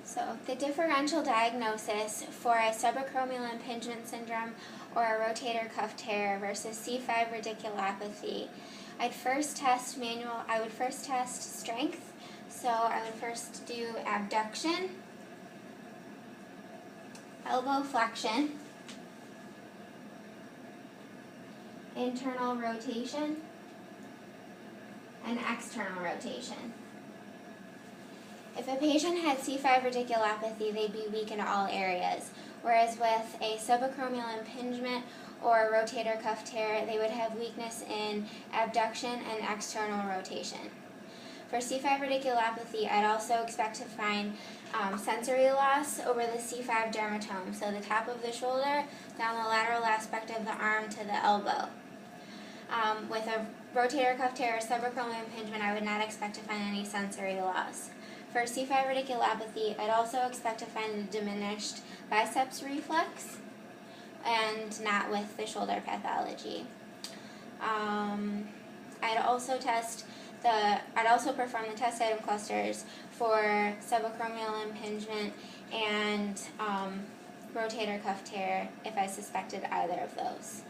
So the differential diagnosis for a sub-acromial impingement syndrome or a rotator cuff tear versus C5 radiculopathy, I would first test strength. So I would first do abduction, elbow flexion, internal rotation, and external rotation. If a patient had C5 radiculopathy, they'd be weak in all areas, whereas with a subacromial impingement or a rotator cuff tear, they would have weakness in abduction and external rotation. For C5 radiculopathy, I'd also expect to find sensory loss over the C5 dermatome, so the top of the shoulder down the lateral aspect of the arm to the elbow. With a rotator cuff tear or subacromial impingement, I would not expect to find any sensory loss. For C5 radiculopathy, I'd also expect to find a diminished biceps reflex and not with the shoulder pathology. I'd also perform the test item clusters for subacromial impingement and rotator cuff tear if I suspected either of those.